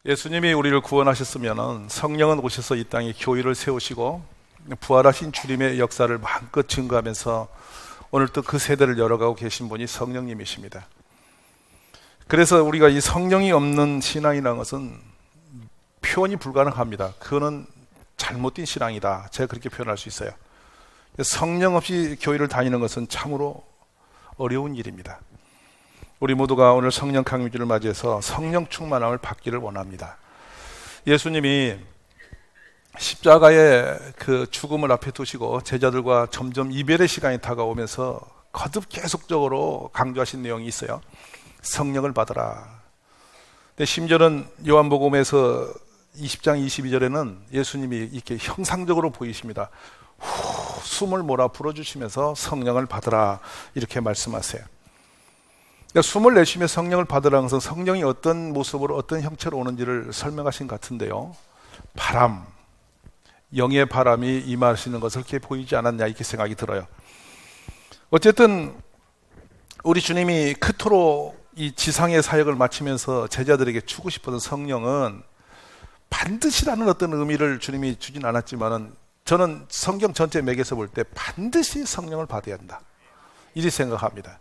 예수님이 우리를 구원하셨으면 성령은 오셔서 이 땅에 교회를 세우시고 부활하신 주님의 역사를 마음껏 증거하면서 오늘도 그 세대를 열어가고 계신 분이 성령님이십니다. 그래서 우리가 이 성령이 없는 신앙이라는 것은 표현이 불가능합니다. 그거는 잘못된 신앙이다. 제가 그렇게 표현할 수 있어요. 성령 없이 교회를 다니는 것은 참으로 어려운 일입니다. 우리 모두가 오늘 성령 강림주를 맞이해서 성령 충만함을 받기를 원합니다. 예수님이 십자가의 그 죽음을 앞에 두시고 제자들과 점점 이별의 시간이 다가오면서 거듭 계속적으로 강조하신 내용이 있어요. 성령을 받으라. 근데 심지어는 요한복음에서 20장 22절에는 예수님이 이렇게 형상적으로 보이십니다. 숨을 몰아 불어주시면서 성령을 받으라 이렇게 말씀하세요. 그러니까 숨을 내쉬며 성령을 받으라는 것은 성령이 어떤 모습으로 어떤 형체로 오는지를 설명하신 것 같은데요. 바람, 영의 바람이 임하시는 것을 그렇게 보이지 않았냐 이렇게 생각이 들어요. 어쨌든 우리 주님이 그토록 이 지상의 사역을 마치면서 제자들에게 주고 싶었던 성령은 반드시라는 어떤 의미를 주님이 주진 않았지만은 저는 성경 전체 맥에서 볼 때 반드시 성령을 받아야 한다 이렇게 생각합니다.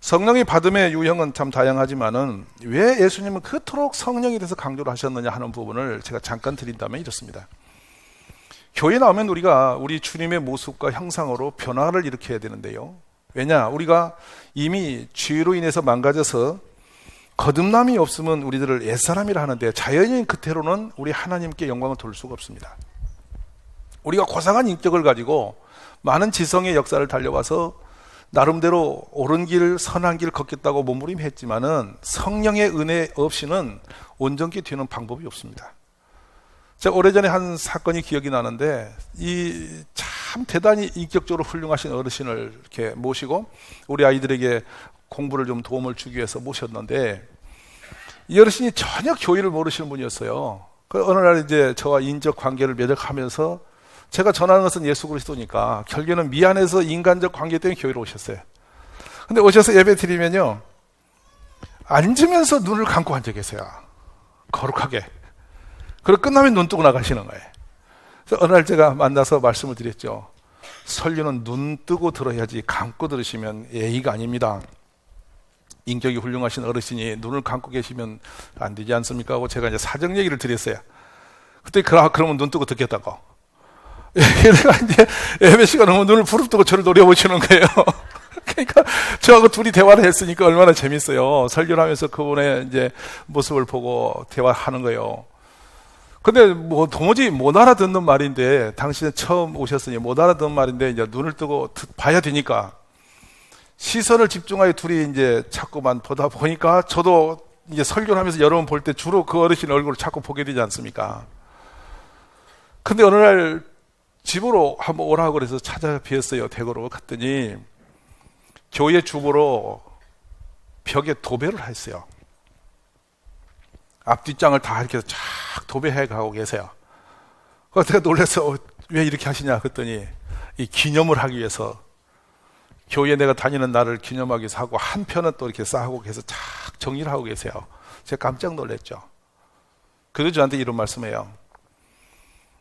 성령이 받음의 유형은 참 다양하지만은 왜 예수님은 그토록 성령에 대해서 강조를 하셨느냐 하는 부분을 제가 잠깐 드린다면 이렇습니다. 교회에 나오면 우리가 우리 주님의 모습과 형상으로 변화를 일으켜야 되는데요. 왜냐? 우리가 이미 죄로 인해서 망가져서 거듭남이 없으면 우리들을 옛사람이라 하는데 자연인 그태로는 우리 하나님께 영광을 돌릴 수가 없습니다. 우리가 고상한 인격을 가지고 많은 지성의 역사를 달려와서 나름대로 옳은 길, 선한 길 걷겠다고 몸부림했지만은 성령의 은혜 없이는 온전히 되는 방법이 없습니다. 제가 오래전에 한 사건이 기억이 나는데 이 참 대단히 인격적으로 훌륭하신 어르신을 이렇게 모시고 우리 아이들에게 공부를 좀 도움을 주기 위해서 모셨는데 이 어르신이 전혀 교회를 모르시는 분이었어요. 그 어느 날 이제 저와 인적 관계를 맺어가면서 제가 전하는 것은 예수 그리스도니까 결국에는 미안해서 인간적 관계 때문에 교회로 오셨어요. 근데 오셔서 예배 드리면요, 앉으면서 눈을 감고 앉아 계세요. 거룩하게. 그리고 끝나면 눈 뜨고 나가시는 거예요. 그래서 어느 날 제가 만나서 말씀을 드렸죠. 설교는 눈 뜨고 들어야지 감고 들으시면 예의가 아닙니다. 인격이 훌륭하신 어르신이 눈을 감고 계시면 안 되지 않습니까? 하고 제가 이제 사정 얘기를 드렸어요. 그때 그러면 눈 뜨고 듣겠다고. 얘가 이제 예배 시간 오면 눈을 부릅뜨고 저를 노려보시는 거예요. 그러니까 저하고 둘이 대화를 했으니까 얼마나 재밌어요. 설교를 하면서 그분의 이제 모습을 보고 대화하는 거예요. 근데 뭐 도무지 못 알아듣는 말인데, 당신은 처음 오셨으니 못 알아듣는 말인데 이제 눈을 뜨고 봐야 되니까 시선을 집중하여 둘이 이제 자꾸만 보다 보니까 저도 이제 설교를 하면서 여러 번 볼 때 주로 그 어르신 얼굴을 자꾸 보게 되지 않습니까? 근데 어느 날 집으로 한번 오라고 그래서 찾아뵈었어요. 대구로 갔더니 교회 주보로 벽에 도배를 했어요. 앞뒷장을 다 이렇게 쫙 도배해 가고 계세요. 그래서 제가 놀라서 왜 이렇게 하시냐 그랬더니 이 기념을 하기 위해서, 교회에 내가 다니는 날을 기념하기 위해서 하고 한편은 또 이렇게 쌓고 계속 쫙 정리를 하고 계세요. 제가 깜짝 놀랐죠. 그래서 저한테 이런 말씀해요.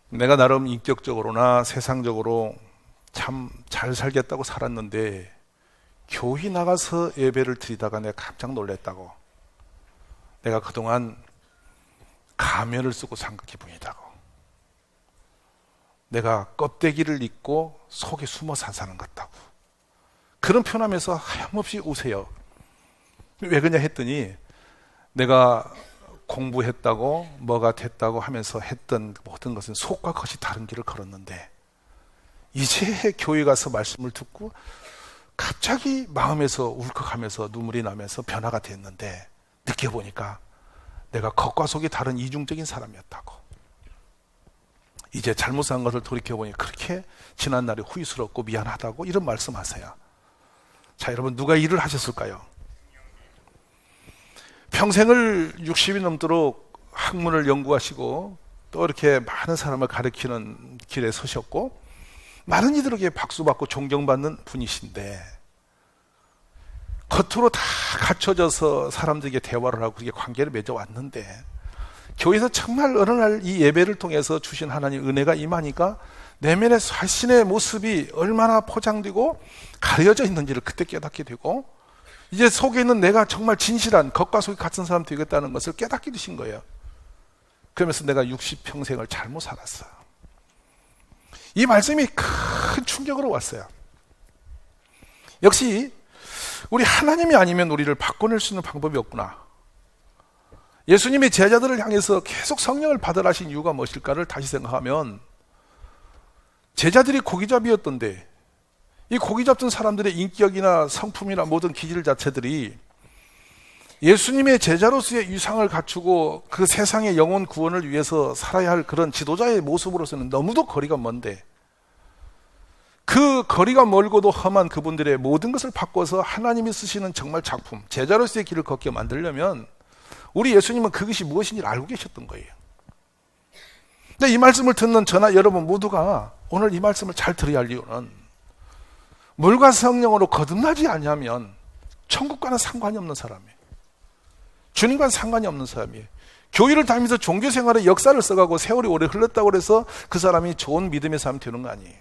내가 나름 인격적으로나 세상적으로 참 잘 살겠다고 살았는데 교회 나가서 예배를 드리다가 내가 깜짝 놀랐다고. 내가 그동안 가면을 쓰고 산 기분이다고. 내가 껍데기를 입고 속에 숨어 사는 것 같다고. 그런 표현하면서 하염없이 우세요. 왜 그러냐 했더니 내가 공부했다고 뭐가 됐다고 하면서 했던 모든 것은 속과 겉이 다른 길을 걸었는데 이제 교회 가서 말씀을 듣고 갑자기 마음에서 울컥하면서 눈물이 나면서 변화가 됐는데 느껴보니까 내가 겉과 속이 다른 이중적인 사람이었다고. 이제 잘못 산 것을 돌이켜보니 그렇게 지난날이 후회스럽고 미안하다고 이런 말씀하세요. 자, 여러분 누가 일을 하셨을까요? 평생을 60이 넘도록 학문을 연구하시고 또 이렇게 많은 사람을 가르치는 길에 서셨고 많은 이들에게 박수받고 존경받는 분이신데 겉으로 다 갖춰져서 사람들에게 대화를 하고 그렇게 관계를 맺어왔는데 교회에서 정말 어느 날 이 예배를 통해서 주신 하나님 은혜가 임하니까 내면의 자신의 모습이 얼마나 포장되고 가려져 있는지를 그때 깨닫게 되고, 이제 속에 있는 내가 정말 진실한 겉과 속이 같은 사람 되겠다는 것을 깨닫게 되신 거예요. 그러면서 내가 60평생을 잘못 살았어. 이 말씀이 큰 충격으로 왔어요. 역시 우리 하나님이 아니면 우리를 바꿔낼 수 있는 방법이 없구나. 예수님이 제자들을 향해서 계속 성령을 받으라 하신 이유가 무엇일까를 다시 생각하면, 제자들이 고기잡이였던데 이 고기 잡던 사람들의 인격이나 성품이나 모든 기질 자체들이 예수님의 제자로서의 위상을 갖추고 그 세상의 영혼 구원을 위해서 살아야 할 그런 지도자의 모습으로서는 너무도 거리가 먼데, 그 거리가 멀고도 험한 그분들의 모든 것을 바꿔서 하나님이 쓰시는 정말 작품, 제자로서의 길을 걷게 만들려면 우리 예수님은 그것이 무엇인지를 알고 계셨던 거예요. 근데 이 말씀을 듣는 저나 여러분 모두가 오늘 이 말씀을 잘 들어야 할 이유는, 물과 성령으로 거듭나지 않으면 천국과는 상관이 없는 사람이에요. 주님과는 상관이 없는 사람이에요. 교회를 다니면서 종교생활의 역사를 써가고 세월이 오래 흘렀다고 해서 그 사람이 좋은 믿음의 사람이 되는 거 아니에요.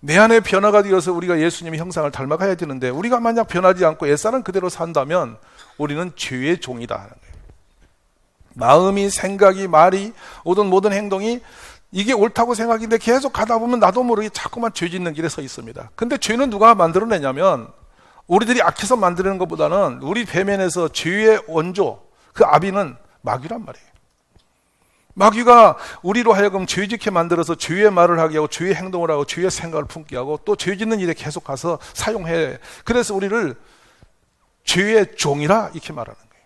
내 안에 변화가 되어서 우리가 예수님의 형상을 닮아가야 되는데, 우리가 만약 변하지 않고 옛사람 그대로 산다면 우리는 죄의 종이다 하는 거예요. 마음이, 생각이, 말이, 모든 행동이 이게 옳다고 생각인데 계속 가다 보면 나도 모르게 자꾸만 죄 짓는 길에 서 있습니다. 근데 죄는 누가 만들어내냐면, 우리들이 악해서 만드는 것보다는 우리 배면에서 죄의 원조, 그 아비는 마귀란 말이에요. 마귀가 우리로 하여금 죄짓게 만들어서 죄의 말을 하게 하고 죄의 행동을 하고 죄의 생각을 품게 하고 또 죄 짓는 일에 계속 가서 사용해. 그래서 우리를 죄의 종이라 이렇게 말하는 거예요.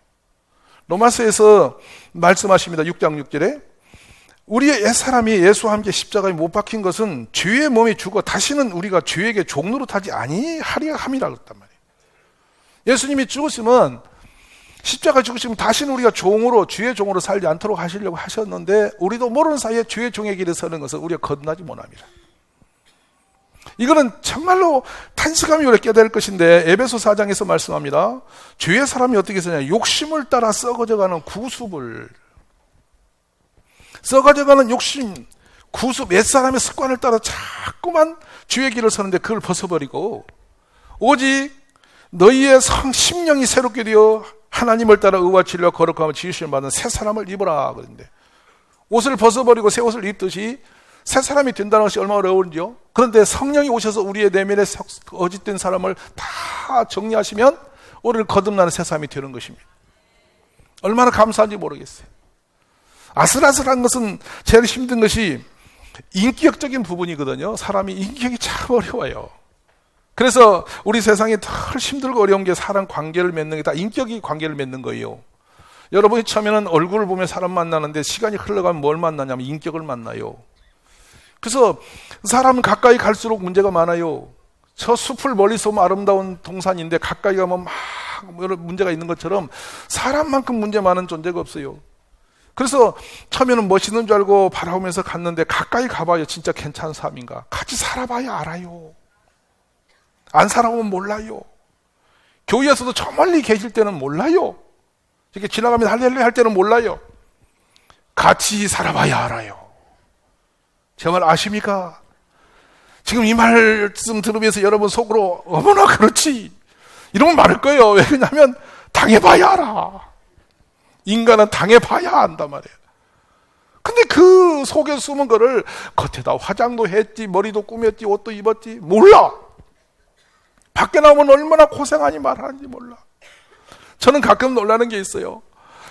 로마서에서 말씀하십니다. 6장 6절에 우리의 옛사람이 예수와 함께 십자가에 못 박힌 것은 죄의 몸이 죽어 다시는 우리가 죄에게 종로로 타지 아니하리라 함이라 그랬단 말이에요. 예수님이 죽으시면, 십자가 죽으시면 다시는 우리가 종으로, 죄의 종으로 살지 않도록 하시려고 하셨는데, 우리도 모르는 사이에 죄의 종의 길에 서는 것을 우리가 거듭나지 못합니다. 이거는 정말로 탄식함이 오래 깨달을 것인데, 에베소 4장에서 말씀합니다. 죄의 사람이 어떻게 쓰냐, 욕심을 따라 썩어져가는 구습을, 썩어져가는 욕심, 구습, 옛사람의 습관을 따라 자꾸만 죄의 길을 서는데 그걸 벗어버리고 오직 너희의 심령이 새롭게 되어 하나님을 따라 의와 진리와 거룩함을 지으심을 받은 새 사람을 입어라 그랬는데, 옷을 벗어버리고 새 옷을 입듯이 새 사람이 된다는 것이 얼마나 어려운지요. 그런데 성령이 오셔서 우리의 내면에 거짓된 사람을 다 정리하시면 우리를 거듭나는 새 사람이 되는 것입니다. 얼마나 감사한지 모르겠어요. 아슬아슬한 것은 제일 힘든 것이 인격적인 부분이거든요. 사람이 인격이 참 어려워요. 그래서 우리 세상에 더 힘들고 어려운 게 사람 관계를 맺는 게 다 인격이 관계를 맺는 거예요. 여러분이 처음에는 얼굴을 보며 사람 만나는데 시간이 흘러가면 뭘 만나냐면 인격을 만나요. 그래서 사람은 가까이 갈수록 문제가 많아요. 저 숲을 멀리서 보면 아름다운 동산인데 가까이 가면 막 문제가 있는 것처럼 사람만큼 문제 많은 존재가 없어요. 그래서 처음에는 멋있는 줄 알고 바라보면서 갔는데 가까이 가봐요. 진짜 괜찮은 사람인가? 같이 살아봐야 알아요. 안 살아보면 몰라요. 교회에서도 저 멀리 계실 때는 몰라요. 이렇게 지나가면서 할렐루야 할 때는 몰라요. 같이 살아봐야 알아요. 제 말 아십니까? 지금 이 말씀 들으면서 여러분 속으로 어머나 그렇지 이러면 말할 거예요. 왜냐하면 당해봐야 알아. 인간은 당해봐야 안단 말이에요. 근데 그 속에 숨은 거를 겉에다 화장도 했지, 머리도 꾸몄지, 옷도 입었지, 몰라. 밖에 나오면 얼마나 고생하니 말하는지 몰라. 저는 가끔 놀라는 게 있어요.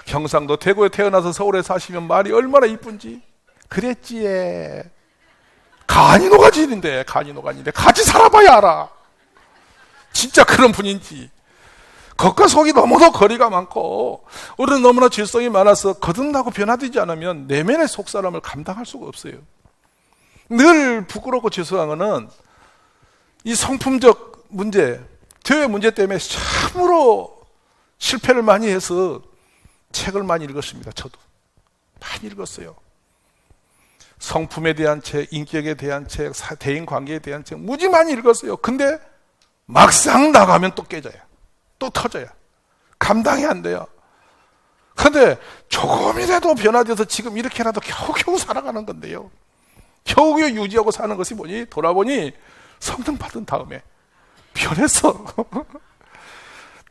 경상도 대구에 태어나서 서울에 사시면 말이 얼마나 이쁜지. 그랬지에. 간이 노가지인데 같이 살아봐야 알아. 진짜 그런 분인지. 겉과 속이 너무도 거리가 많고 우리는 너무나 질성이 많아서 거듭나고 변화되지 않으면 내면의 속사람을 감당할 수가 없어요. 늘 부끄럽고 죄송한 거는 이 성품적 문제, 교회 문제 때문에 참으로 실패를 많이 해서 책을 많이 읽었습니다. 저도 많이 읽었어요. 성품에 대한 책, 인격에 대한 책, 대인관계에 대한 책 무지 많이 읽었어요. 근데 막상 나가면 또 깨져요. 또 터져요. 감당이 안 돼요. 그런데 조금이라도 변화돼서 지금 이렇게라도 겨우겨우 살아가는 건데요. 겨우겨우 유지하고 사는 것이 뭐니? 돌아보니 성령 받은 다음에 변했어.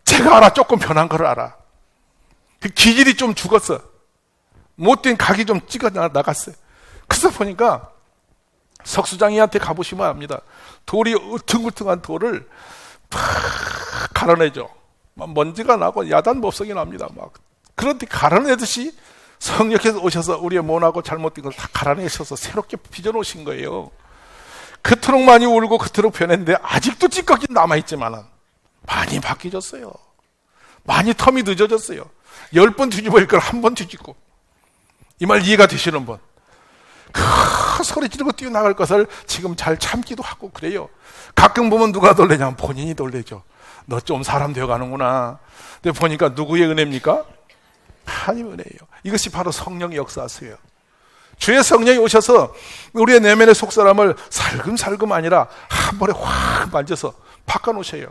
제가 알아. 조금 변한 걸 알아. 그 기질이 좀 죽었어. 못된 각이 좀 찍어 나갔어요. 그래서 보니까 석수장이한테 가보시면 압니다. 돌이 퉁글퉁한 돌을 팍 갈아내죠. 막 먼지가 나고 야단법석이 납니다. 막 그런데 갈아내듯이 성령께서 오셔서 우리의 모나고 잘못된 걸 다 갈아내셔서 새롭게 빚어놓으신 거예요. 그토록 많이 울고 그토록 변했는데 아직도 찌꺼기 남아있지만 많이 바뀌어졌어요. 많이 텀이 늦어졌어요. 10번 뒤집어일 걸 한 번 뒤집고. 이 말 이해가 되시는 분? 큰 소리 지르고 뛰어나갈 것을 지금 잘 참기도 하고 그래요. 가끔 보면 누가 놀래냐면 본인이 놀래죠. 너 좀 사람 되어가는구나. 근데 보니까 누구의 은혜입니까? 하나님의 은혜예요. 이것이 바로 성령의 역사세요. 주의 성령이 오셔서 우리의 내면의 속사람을 살금살금 아니라 한 번에 확 만져서 바꿔놓으셔요.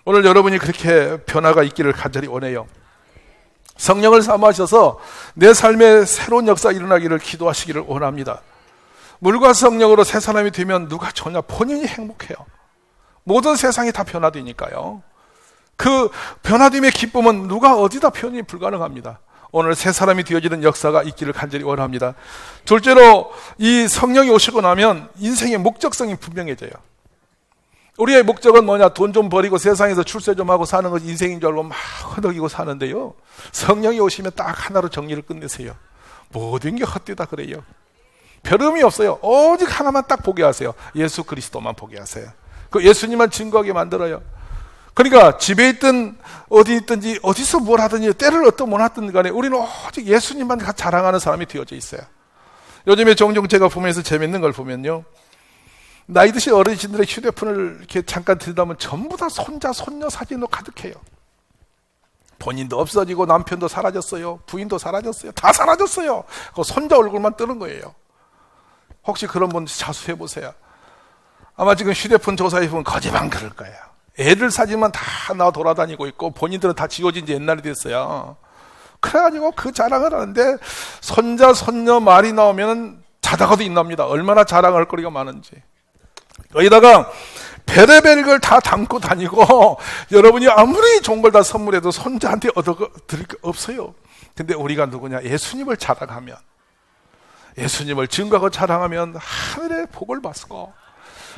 오늘 여러분이 그렇게 변화가 있기를 간절히 원해요. 성령을 사모하셔서 내 삶에 새로운 역사 일어나기를 기도하시기를 원합니다. 물과 성령으로 새 사람이 되면 누가 좋냐? 본인이 행복해요. 모든 세상이 다 변화되니까요. 그 변화됨의 기쁨은 누가 어디다 표현이 불가능합니다. 오늘 새 사람이 되어지는 역사가 있기를 간절히 원합니다. 둘째로 이 성령이 오시고 나면 인생의 목적성이 분명해져요. 우리의 목적은 뭐냐? 돈 좀 버리고 세상에서 출세 좀 하고 사는 것이 인생인 줄 알고 막 허덕이고 사는데요. 성령이 오시면 딱 하나로 정리를 끝내세요. 모든 게 헛되다 그래요. 별 의미 없어요. 오직 하나만 딱 보게 하세요. 예수 그리스도만 보게 하세요. 그 예수님만 증거하게 만들어요. 그러니까 집에 있든 어디 있든지 어디서 뭘 하든지 때를 어떤 못 하든 간에 우리는 오직 예수님만 자랑하는 사람이 되어져 있어요. 요즘에 종종 제가 보면서 재밌는 걸 보면요. 나이 드신 어르신들의 휴대폰을 이렇게 잠깐 들여다보면 전부 다 손자, 손녀 사진으로 가득해요. 본인도 없어지고 남편도 사라졌어요. 부인도 사라졌어요. 다 사라졌어요. 그 손자 얼굴만 뜨는 거예요. 혹시 그런 분 자수해 보세요. 아마 지금 휴대폰 조사해 보면 거짓말 그럴 거예요. 애들 사진만 다 나와 돌아다니고 있고 본인들은 다 지워진 지 옛날이 됐어요. 그래가지고 그 자랑을 하는데 손자, 손녀 말이 나오면 자다가도 인납니다. 얼마나 자랑할 거리가 많은지. 거기다가 별의별 걸 다 담고 다니고 여러분이 아무리 좋은 걸 다 선물해도 손자한테 얻어드릴 게 없어요. 근데 우리가 누구냐? 예수님을 자랑하면, 예수님을 증거하고 자랑하면 하늘의 복을 받고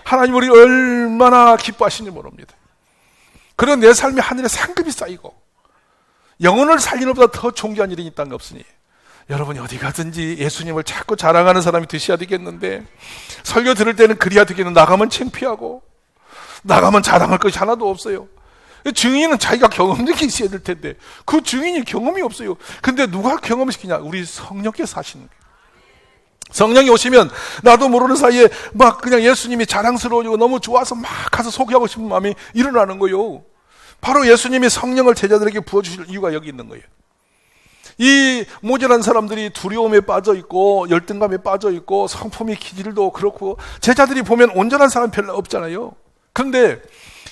하나님 우리 얼마나 기뻐하시는지 모릅니다. 그런 내 삶이 하늘에 상급이 쌓이고 영혼을 살리는 것보다 더 존귀한 일이 있다는 게 없으니 여러분이 어디 가든지 예수님을 자꾸 자랑하는 사람이 되셔야 되겠는데 설교 들을 때는 그래야 되겠는데 나가면 창피하고 나가면 자랑할 것이 하나도 없어요. 증인은 자기가 경험된 게 있어야 될 텐데 그 증인이 경험이 없어요. 근데 누가 경험시키냐? 우리 성령께서 하시는 거예요. 성령이 오시면 나도 모르는 사이에 막 그냥 예수님이 자랑스러워지고 너무 좋아서 막 가서 소개하고 싶은 마음이 일어나는 거예요. 바로 예수님이 성령을 제자들에게 부어주실 이유가 여기 있는 거예요. 이 모자란 사람들이 두려움에 빠져 있고 열등감에 빠져 있고 성품이 기질도 그렇고 제자들이 보면 온전한 사람 별로 없잖아요. 그런데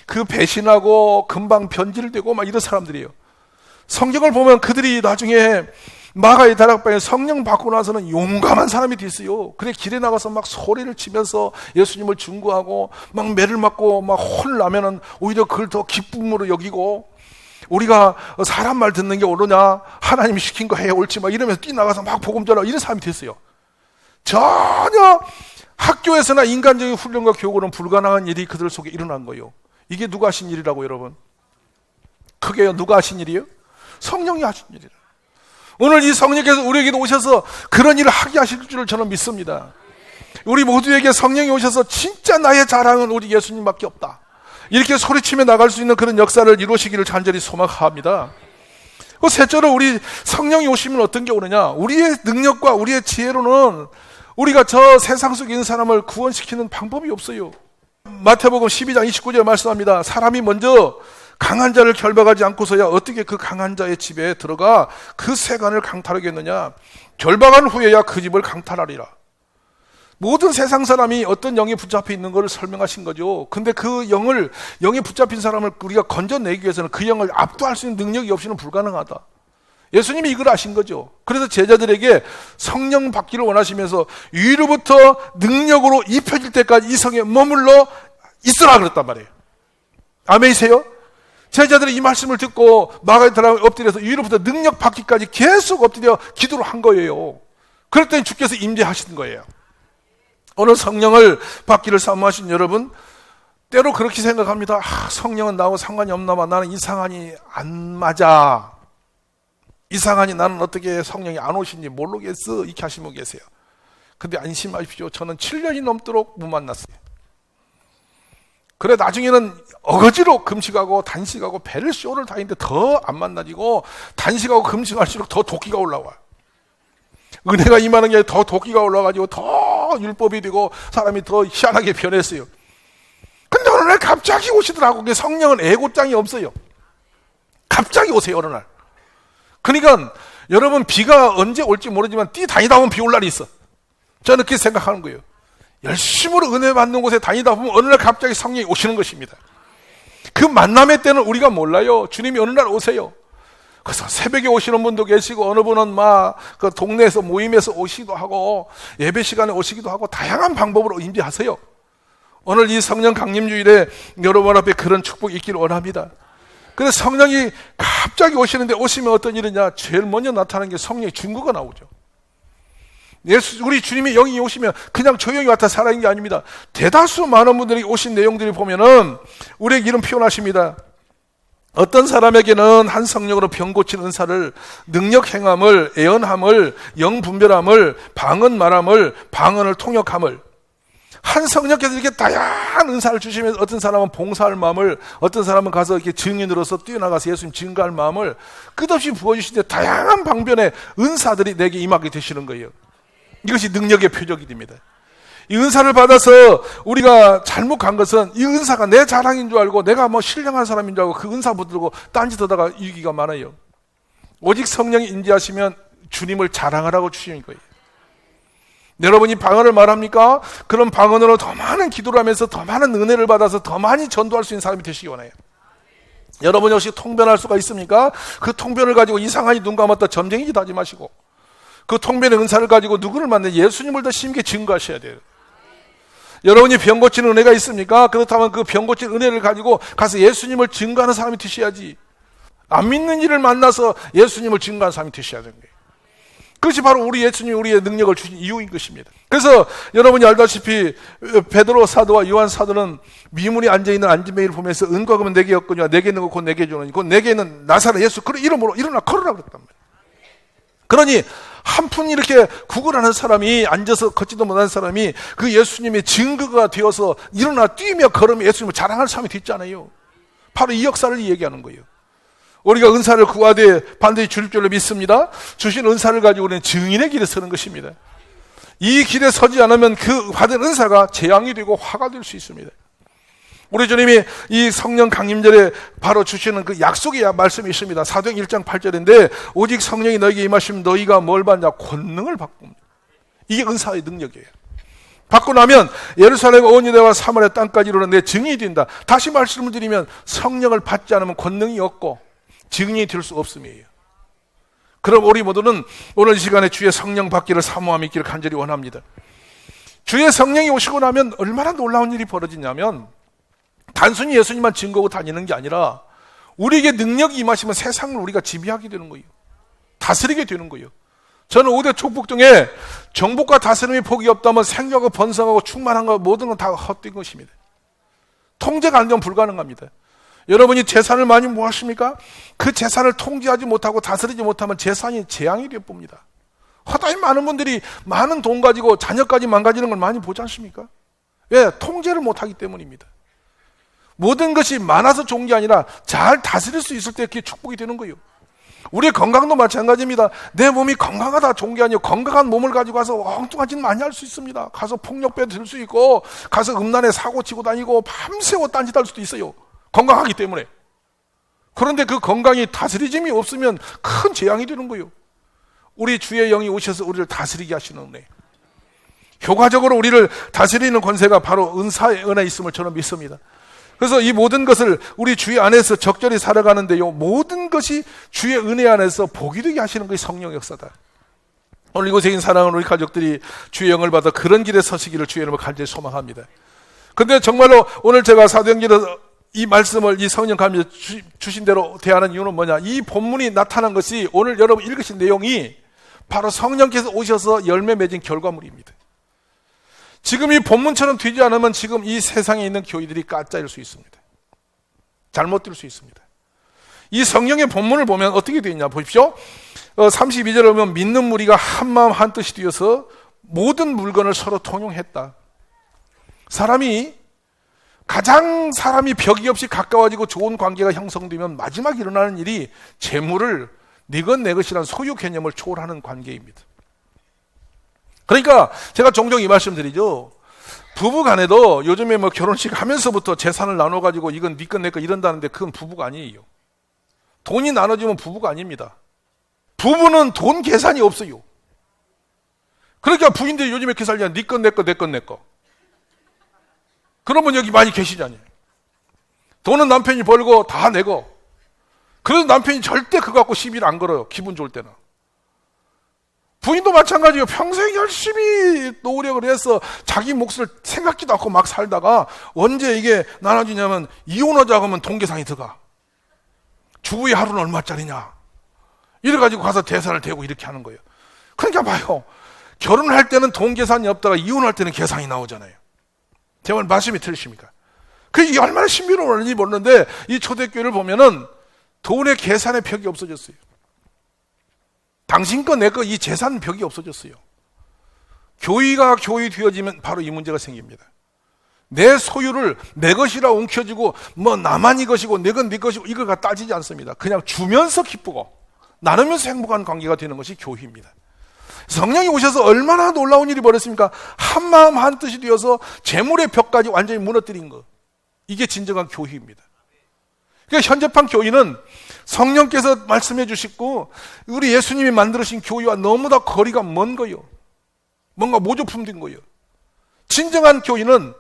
그 배신하고 금방 변질되고 막 이런 사람들이에요. 성경을 보면 그들이 나중에 마가의 다락방에 성령 받고 나서는 용감한 사람이 됐어요. 그래 길에 나가서 막 소리를 치면서 예수님을 증거하고 막 매를 맞고 막 혼을 나면은 오히려 그걸 더 기쁨으로 여기고 우리가 사람 말 듣는 게 옳으냐? 하나님이 시킨 거 해 옳지 막 이러면서 뛰어나가서 막 복음 전하고 이런 사람이 됐어요. 전혀 학교에서나 인간적인 훈련과 교육으로는 불가능한 일이 그들 속에 일어난 거예요. 이게 누가 하신 일이라고 여러분? 크게요. 누가 하신 일이에요? 성령이 하신 일이에요. 오늘 이 성령께서 우리에게도 오셔서 그런 일을 하게 하실 줄을 저는 믿습니다. 우리 모두에게 성령이 오셔서 진짜 나의 자랑은 우리 예수님밖에 없다. 이렇게 소리치며 나갈 수 있는 그런 역사를 이루시기를 간절히 소망합니다. 셋째로 우리 성령이 오시면 어떤 게 오느냐? 우리의 능력과 우리의 지혜로는 우리가 저 세상 속에 있는 사람을 구원시키는 방법이 없어요. 마태복음 12장 29절에 말씀합니다. 사람이 먼저 강한 자를 결박하지 않고서야 어떻게 그 강한 자의 집에 들어가 그 세간을 강탈하겠느냐? 결박한 후에야 그 집을 강탈하리라. 모든 세상 사람이 어떤 영에 붙잡혀 있는 것을 설명하신 거죠. 근데 그 영에 붙잡힌 사람을 우리가 건져내기 위해서는 그 영을 압도할 수 있는 능력이 없이는 불가능하다. 예수님이 이걸 아신 거죠. 그래서 제자들에게 성령 받기를 원하시면서 위로부터 능력으로 입혀질 때까지 이 성에 머물러 있으라 그랬단 말이에요. 아멘이세요? 제자들이 이 말씀을 듣고 마가다라에 엎드려서 위로부터 능력 받기까지 계속 엎드려 기도를 한 거예요. 그랬더니 주께서 임재하신 거예요. 오늘 성령을 받기를 사모하신 여러분, 때로 그렇게 생각합니다. 성령은 나하고 상관이 없나 봐. 나는 이상하니 안 맞아. 이상하니 나는 어떻게 성령이 안 오신지 모르겠어. 이렇게 하시는 분 계세요. 근데 안심하십시오. 저는 7년이 넘도록 못 만났어요. 그래 나중에는 어거지로 금식하고 단식하고 배를 쇼를 다니는데 더 안 만나지고, 단식하고 금식할수록 더 도끼가 올라와요. 은혜가 임하는 게 더 도끼가 올라가지고 더 율법이 되고 사람이 더 희한하게 변했어요. 근데 어느 날 갑자기 오시더라고. 그게 성령은 애고장이 없어요. 갑자기 오세요, 어느 날. 그러니까 여러분, 비가 언제 올지 모르지만 뛰다니다 보면 비 올 날이 있어. 저는 그렇게 생각하는 거예요. 열심으로 은혜 받는 곳에 다니다 보면 어느 날 갑자기 성령이 오시는 것입니다. 그 만남의 때는 우리가 몰라요. 주님이 어느 날 오세요. 그래서 새벽에 오시는 분도 계시고, 어느 분은 막 그 동네에서 모임에서 오시기도 하고, 예배 시간에 오시기도 하고, 다양한 방법으로 임재하세요. 오늘 이 성령 강림주일에 여러분 앞에 그런 축복이 있기를 원합니다. 그래서 성령이 갑자기 오시는데, 오시면 어떤 일이냐? 제일 먼저 나타나는 게 성령의 증거가 나오죠. 우리 주님이 영이 오시면 그냥 조용히 왔다 사라진 게 아닙니다. 대다수 많은 분들이 오신 내용들이 보면은 우리에게 이런 표현하십니다. 어떤 사람에게는 한 성령으로 병 고치는 은사를, 능력 행함을, 애언함을, 영 분별함을, 방언 말함을, 방언을 통역함을, 한 성령께서 이렇게 다양한 은사를 주시면서 어떤 사람은 봉사할 마음을, 어떤 사람은 가서 이렇게 증인으로서 뛰어나가서 예수님 증거할 마음을 끝없이 부어주시는데, 다양한 방변의 은사들이 내게 임하게 되시는 거예요. 이것이 능력의 표적이 됩니다. 이 은사를 받아서 우리가 잘못 간 것은, 이 은사가 내 자랑인 줄 알고 내가 뭐 신령한 사람인 줄 알고 그 은사 붙들고 딴짓하다가 이기가 많아요. 오직 성령이 임재하시면 주님을 자랑하라고 주시는 거예요. 여러분이 방언을 말합니까? 그런 방언으로 더 많은 기도를 하면서 더 많은 은혜를 받아서 더 많이 전도할 수 있는 사람이 되시기 원해요. 여러분 역시 통변할 수가 있습니까? 그 통변을 가지고 이상하니 눈 감았다 점쟁이짓 하지 마시고, 그 통변의 은사를 가지고 누구를 만나 예수님을 더 심게 증거하셔야 돼요. 여러분이 병 고치는 은혜가 있습니까? 그렇다면 그 병 고치는 은혜를 가지고 가서 예수님을 증거하는 사람이 되셔야지. 안 믿는 일을 만나서 예수님을 증거하는 사람이 되셔야 되는 거예요. 그것이 바로 우리 예수님이 우리의 능력을 주신 이유인 것입니다. 그래서 여러분이 알다시피 베드로 사도와 요한 사도는 미문이 앉아있는 안진뱅이를 보면서 은과 금은 내게 없거니와 내게 있는 것 곧 내게 주노니 곧 내게 있는 나사렛 예수 그 이름으로 일어나 걸으라 그랬단 말이에요. 그러니 한 푼 이렇게 구걸하는 사람이, 앉아서 걷지도 못하는 사람이 그 예수님의 증거가 되어서 일어나 뛰며 걸으며 예수님을 자랑할 사람이 됐잖아요. 바로 이 역사를 얘기하는 거예요. 우리가 은사를 구하되 반드시 주실 줄로 믿습니다. 주신 은사를 가지고 우리는 증인의 길에 서는 것입니다. 이 길에 서지 않으면 그 받은 은사가 재앙이 되고 화가 될 수 있습니다. 우리 주님이 이 성령 강림절에 바로 주시는 그 약속의 말씀이 있습니다. 사도행 1장 8절인데 오직 성령이 너희에게 임하시면 너희가 뭘 받냐? 권능을 받고. 이게 은사의 능력이에요. 받고 나면 예루살렘 온 유대와 사마리아 땅까지 이르러 내 증인이 된다. 다시 말씀을 드리면 성령을 받지 않으면 권능이 없고 증인이 될 수 없음이에요. 그럼 우리 모두는 오늘 이 시간에 주의 성령 받기를 사모함 있기를 간절히 원합니다. 주의 성령이 오시고 나면 얼마나 놀라운 일이 벌어지냐면, 단순히 예수님만 증거하고 다니는 게 아니라 우리에게 능력이 임하시면 세상을 우리가 지배하게 되는 거예요. 다스리게 되는 거예요. 저는 5대 촉복등에 정복과 다스림이 복이 없다면 생육하고 번성하고 충만한 것 모든 건 다 헛된 것입니다. 통제가 안 되면 불가능합니다. 여러분이 재산을 많이 모았습니까? 그 재산을 통제하지 못하고 다스리지 못하면 재산이 재앙이 되어봅니다. 허다히 많은 분들이 많은 돈 가지고 자녀까지 망가지는 걸 많이 보지 않습니까? 왜? 통제를 못하기 때문입니다. 모든 것이 많아서 좋은 게 아니라 잘 다스릴 수 있을 때 그게 축복이 되는 거예요. 우리의 건강도 마찬가지입니다. 내 몸이 건강하다 좋은 게 아니고, 건강한 몸을 가지고 가서 엉뚱한 짓 많이 할 수 있습니다. 가서 폭력배 들 수 있고, 가서 음란에 사고 치고 다니고 밤새워 딴짓 할 수도 있어요. 건강하기 때문에. 그런데 그 건강이 다스리짐이 없으면 큰 재앙이 되는 거예요. 우리 주의 영이 오셔서 우리를 다스리게 하시는 은혜. 효과적으로 우리를 다스리는 권세가 바로 은사의 은혜 있음을 저는 믿습니다. 그래서 이 모든 것을 우리 주의 안에서 적절히 살아가는데요, 모든 것이 주의 은혜 안에서 복이 되게 하시는 것이 성령 역사다. 오늘 이곳에 있는 사랑하는 우리 가족들이 주의 영을 받아 그런 길에 서시기를 주의 이름으로 간절히 소망합니다. 근데 정말로 오늘 제가 사도행전에서 이 말씀을 이 성령 감리 주신 대로 대하는 이유는 뭐냐? 이 본문이 나타난 것이 오늘 여러분 읽으신 내용이 바로 성령께서 오셔서 열매 맺은 결과물입니다. 지금 이 본문처럼 되지 않으면 지금 이 세상에 있는 교회들이 가짜일 수 있습니다. 잘못될 수 있습니다. 이 성령의 본문을 보면 어떻게 되어 있냐 보십시오. 32절에 보면 믿는 무리가 한마음 한뜻이 되어서 모든 물건을 서로 통용했다. 사람이 벽이 없이 가까워지고 좋은 관계가 형성되면 마지막 일어나는 일이 재물을 네 것 내 것이라는 소유 개념을 초월하는 관계입니다. 그러니까 제가 종종 이 말씀 드리죠. 부부 간에도 요즘에 뭐 결혼식 하면서부터 재산을 나눠가지고 이건 네 것 내 것 이런다는데 그건 부부가 아니에요. 돈이 나눠지면 부부가 아닙니다. 부부는 돈 계산이 없어요. 그러니까 부인들이 요즘에 이렇게 살잖아요. 네 것 내 것 내 것 내 것. 그러면 여기 많이 계시잖아요. 돈은 남편이 벌고 다 내고. 그래서 남편이 절대 그거 갖고 시비를 안 걸어요. 기분 좋을 때는. 부인도 마찬가지예요. 평생 열심히 노력을 해서 자기 몫을 생각지도 않고 막 살다가 언제 이게 나눠지냐면 이혼하자고 하면 돈 계산이 들어가. 주부의 하루는 얼마짜리냐. 이래가지고 가서 대사를 대고 이렇게 하는 거예요. 그러니까 봐요. 결혼할 때는 돈 계산이 없다가 이혼할 때는 계산이 나오잖아요. 제 말 말씀이 틀리십니까? 그게 얼마나 신비로운지 모르는데 이 초대교회를 보면은 돈의 계산의 벽이 없어졌어요. 당신 거 내 거 이 재산 벽이 없어졌어요. 교회가 교회 되어지면 바로 이 문제가 생깁니다. 내 소유를 내 것이라 움켜쥐고 뭐 나만 이것이고 내 건 네 것이고 이걸 갖다 따지지 않습니다. 그냥 주면서 기쁘고 나누면서 행복한 관계가 되는 것이 교회입니다. 성령이 오셔서 얼마나 놀라운 일이 벌어졌습니까? 한마음 한뜻이 되어서 재물의 벽까지 완전히 무너뜨린 것. 이게 진정한 교회입니다. 그러니까 현재판 교회는 성령께서 말씀해 주시고 우리 예수님이 만들으신 교회와 너무나 거리가 먼 거예요. 뭔가 모조품된 거예요. 진정한 교회는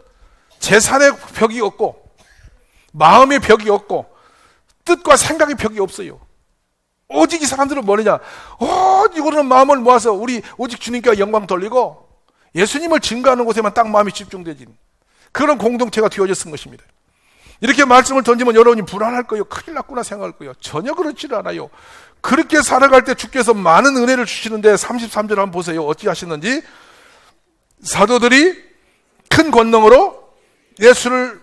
재산의 벽이 없고 마음의 벽이 없고 뜻과 생각의 벽이 없어요. 오직 이 사람들은 뭐냐? 이거는 마음을 모아서 우리 오직 주님께 영광 돌리고 예수님을 증거하는 곳에만 딱 마음이 집중되진 그런 공동체가 되어져 쓴 것입니다. 이렇게 말씀을 던지면 여러분이 불안할 거예요. 큰일 났구나 생각할 거예요. 전혀 그렇지 않아요. 그렇게 살아갈 때 주께서 많은 은혜를 주시는데 33절 한번 보세요. 어찌 하시는지. 사도들이 큰 권능으로 예수를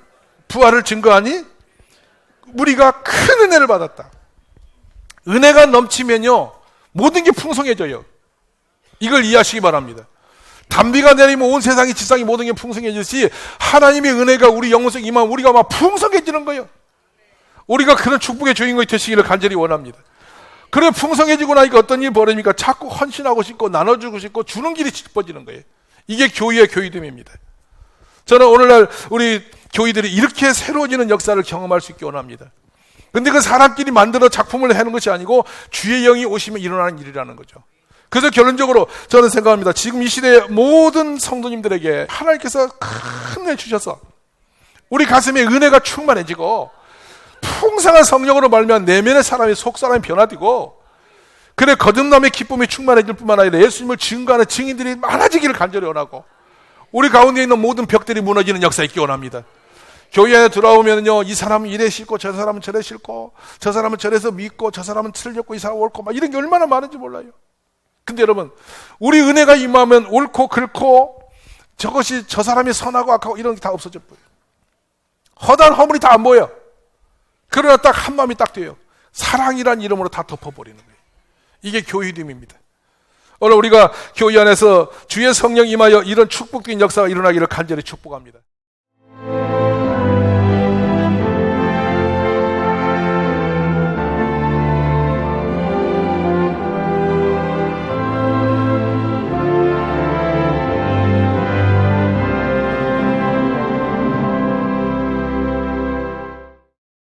부활을 증거하니 우리가 큰 은혜를 받았다. 은혜가 넘치면요 모든 게 풍성해져요. 이걸 이해하시기 바랍니다. 단비가 내리면 온 세상이 지상이 모든 게 풍성해지듯이 하나님의 은혜가 우리 영혼 속에 임하면 우리가 막 풍성해지는 거예요. 우리가 그런 축복의 주인공이 되시기를 간절히 원합니다. 그래 풍성해지고 나니까 어떤 일이 벌어집니까? 자꾸 헌신하고 싶고 나눠주고 싶고 주는 길이 짚어지는 거예요. 이게 교회의 교회됨입니다. 저는 오늘날 우리 교회들이 이렇게 새로워지는 역사를 경험할 수 있게 원합니다. 근데 그 사람끼리 만들어 작품을 하는 것이 아니고 주의 영이 오시면 일어나는 일이라는 거죠. 그래서 결론적으로 저는 생각합니다. 지금 이 시대의 모든 성도님들에게 하나님께서 큰 은혜 주셔서 우리 가슴에 은혜가 충만해지고 풍성한 성령으로 말미암아 내면의 사람이 속사람이 변화되고 그래 거듭남의 기쁨이 충만해질 뿐만 아니라 예수님을 증거하는 증인들이 많아지기를 간절히 원하고 우리 가운데 있는 모든 벽들이 무너지는 역사 있기 원합니다. 교회에 들어오면요 이 사람은 이래 싫고 저 사람은 저래 싫고 저 사람은 저래서 믿고 저 사람은 틀렸고 이 사람 옳고 막 이런 게 얼마나 많은지 몰라요. 근데 여러분 우리 은혜가 임하면 옳고 그렇고 저것이 저 사람이 선하고 악하고 이런 게 다 없어져 보여요. 허단 허물이 다 안 보여. 그러나 딱 한 마음이 딱 돼요. 사랑이란 이름으로 다 덮어버리는 거예요. 이게 교회됨입니다. 오늘 우리가 교회 안에서 주의 성령 임하여 이런 축복된 역사가 일어나기를 간절히 축복합니다.